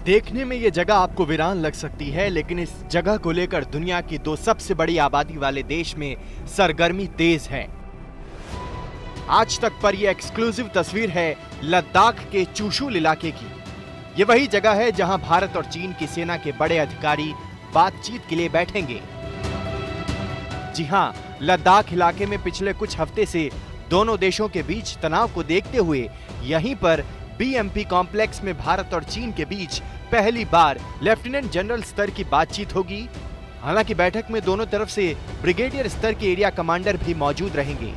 देखने में ये जगह आपको वीरान लग सकती है, लेकिन इस जगह को लेकर दुनिया की दो सबसे बड़ी आबादी वाले देश में सरगर्मी तेज है। आज तक पर यह एक्सक्लूसिव तस्वीर है लद्दाख के चुशुल इलाके की। ये वही जगह है जहां भारत और चीन की सेना के बड़े अधिकारी बातचीत के लिए बैठेंगे। जी हां, लद्दाख इलाके में पिछले कुछ हफ्ते से दोनों देशों के बीच तनाव को देखते हुए यहीं पर बीएमपी कॉम्प्लेक्स में भारत और चीन के बीच पहली बार लेफ्टिनेंट जनरल स्तर की बातचीत होगी। हालांकि बैठक में दोनों तरफ से ब्रिगेडियर स्तर के एरिया कमांडर भी मौजूद रहेंगे।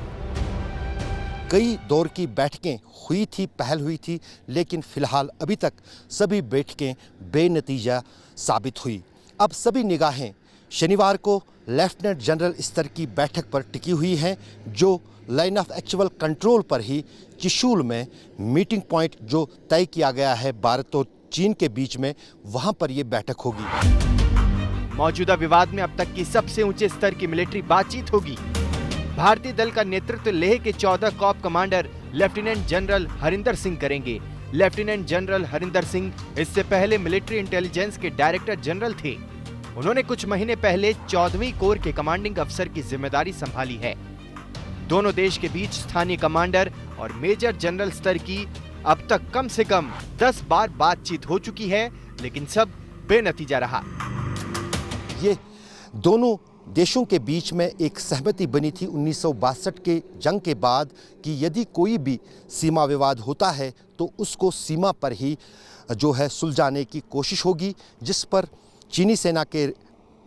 कई दौर की बैठकें हुई थी, पहल हुई थी, लेकिन फिलहाल अभी तक सभी बैठकें बेनतीजा साबित हुई। अब सभी निगाहें शनिवार को लेफ्टिनेंट जनरल स्तर की बैठक पर टिकी हुई हैं, जो लाइन ऑफ एक्चुअल कंट्रोल पर ही चुशुल में मीटिंग पॉइंट जो तय किया गया है भारत और चीन के बीच में, वहां पर यह बैठक होगी। मौजूदा विवाद में अब तक की सबसे ऊंचे स्तर की मिलिट्री बातचीत होगी। भारतीय दल का नेतृत्व लेह के 14 Corp commander lieutenant general Harinder Singh करेंगे। लेफ्टिनेंट जनरल हरिंदर सिंह इससे पहले मिलिट्री इंटेलिजेंस के डायरेक्टर जनरल थे। उन्होंने कुछ महीने पहले 14वीं कोर के कमांडिंग अफसर की जिम्मेदारी संभाली है। दोनों देश के बीच स्थानीय कमांडर और मेजर जनरल स्तर की अब तक कम से कम 10 बार बातचीत हो चुकी है, लेकिन सब बेनतीजा रहा। ये दोनों देशों के बीच में एक सहमति बनी थी 1962 के जंग के बाद कि यदि कोई भी सीमा विवाद होता है तो उसको सीमा पर ही जो है सुलझाने की कोशिश होगी, जिस पर चीनी सेना के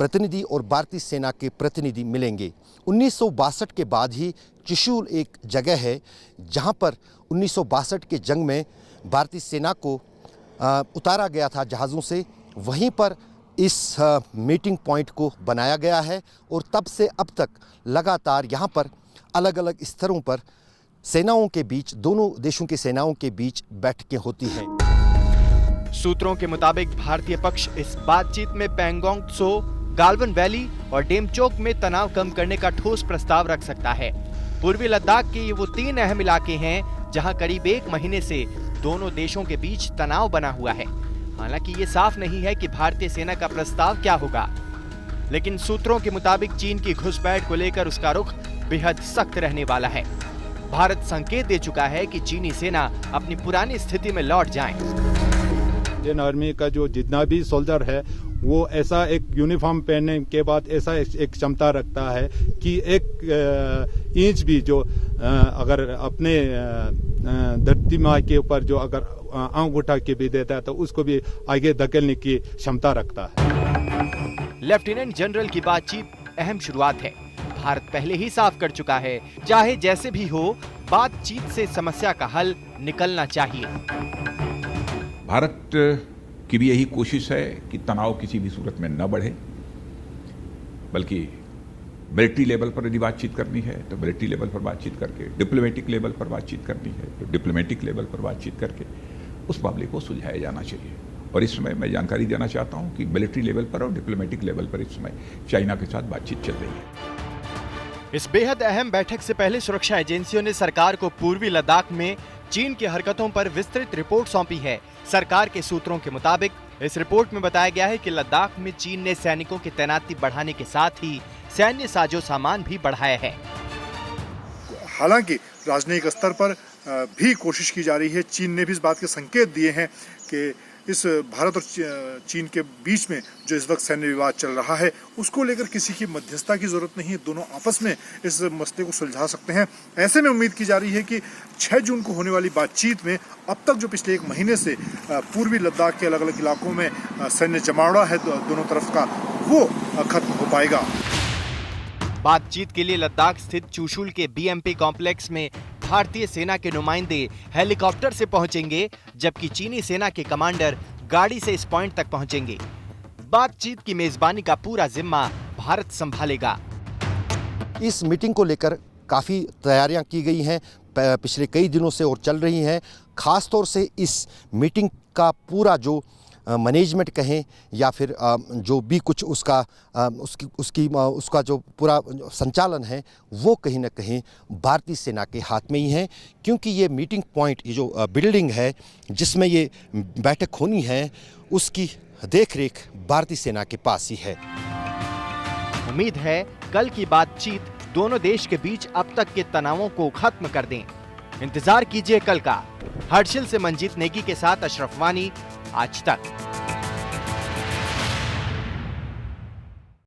प्रतिनिधि और भारतीय सेना के प्रतिनिधि मिलेंगे। 1962 के बाद ही चुशुल एक जगह है जहां पर 1962 के जंग में भारतीय सेना को उतारा गया था जहाज़ों से। वहीं पर इस मीटिंग पॉइंट को बनाया गया है और तब से अब तक लगातार यहाँ पर अलग अलग स्तरों पर सेनाओं के बीच, दोनों देशों की सेनाओं के बीच बैठकें होती हैं। सूत्रों के मुताबिक भारतीय पक्ष इस बातचीत में पैंगोंग त्सो, गालवन वैली और डेमचोक में तनाव कम करने का ठोस प्रस्ताव रख सकता है। पूर्वी लद्दाख के ये वो 3 अहम इलाके हैं जहां करीब 1 महीने से दोनों देशों के बीच तनाव बना हुआ है। हालांकि ये साफ नहीं है कि भारतीय सेना का प्रस्ताव क्या होगा, लेकिन सूत्रों के मुताबिक चीन की घुसपैठ को लेकर उसका रुख बेहद सख्त रहने वाला है। भारत संकेत दे चुका है कि चीनी सेना अपनी पुरानी स्थिति में लौट जाए। इंडियन आर्मी का जो जितना भी सोल्जर है वो ऐसा एक यूनिफॉर्म पहनने के बाद ऐसा एक क्षमता रखता है कि एक इंच भी जो अगर अपने धरती माँ के ऊपर जो अगर आंख उठा के भी देता है तो उसको भी आगे धकेलने की क्षमता रखता है। लेफ्टिनेंट जनरल की बातचीत अहम शुरुआत है। भारत पहले ही साफ कर चुका है, चाहे जैसे भी हो, बातचीत से समस्या का हल निकलना चाहिए। भारत की भी यही कोशिश है कि तनाव किसी भी सूरत में न बढ़े, बल्कि मिलिट्री लेवल पर यदि बातचीत करनी है तो मिलिट्री लेवल पर बातचीत करके, डिप्लोमेटिक लेवल पर बातचीत करनी है तो डिप्लोमेटिक लेवल पर बातचीत करके उस मामले को सुलझाया जाना चाहिए। और इस समय मैं जानकारी देना चाहता हूं कि मिलिट्री लेवल पर और डिप्लोमेटिक लेवल पर इस समय चाइना के साथ बातचीत चल रही है। इस बेहद अहम बैठक से पहले सुरक्षा एजेंसियों ने सरकार को पूर्वी लद्दाख में चीन की हरकतों पर विस्तृत रिपोर्ट सौंपी है। सरकार के सूत्रों के मुताबिक इस रिपोर्ट में बताया गया है कि लद्दाख में चीन ने सैनिकों की तैनाती बढ़ाने के साथ ही सैन्य साजो सामान भी बढ़ाया है। हालांकि राजनयिक स्तर पर भी कोशिश की जा रही है। चीन ने भी इस बात के संकेत दिए हैं कि इस भारत और चीन के बीच में जो इस वक्त सैन्य विवाद चल रहा है उसको लेकर किसी की मध्यस्थता की जरूरत नहीं है, दोनों आपस में इस मसले को सुलझा सकते हैं। ऐसे में उम्मीद की जा रही है कि 6 जून को होने वाली बातचीत में अब तक जो पिछले 1 महीने से पूर्वी लद्दाख के अलग अलग इलाकों में सैन्य जमावड़ा है दोनों तरफ का, वो खत्म हो पाएगा। बातचीत के लिए लद्दाख स्थित चुशुल के बीएमपी कॉम्प्लेक्स में भारतीय सेना के नुमाइंदे हेलीकॉप्टर से पहुंचेंगे, जबकि चीनी सेना के कमांडर गाड़ी से इस पॉइंट तक पहुंचेंगे। बातचीत की मेजबानी का पूरा जिम्मा भारत संभालेगा। इस मीटिंग को लेकर काफ़ी तैयारियां की गई हैं, पिछले कई दिनों से और चल रही हैं। खास तौर से इस मीटिंग का पूरा जो मैनेजमेंट कहें या फिर जो भी कुछ उसका उसका जो पूरा संचालन है वो कहीं ना कहीं भारतीय सेना के हाथ में ही है, क्योंकि ये मीटिंग पॉइंट, ये जो बिल्डिंग है जिसमें ये बैठक होनी है, उसकी देखरेख भारतीय सेना के पास ही है। उम्मीद है कल की बातचीत दोनों देश के बीच अब तक के तनावों को खत्म कर दें। इंतजार कीजिए कल का। हर्षिल से मंजीत नेगी के साथ अशरफ वानी, आज तक।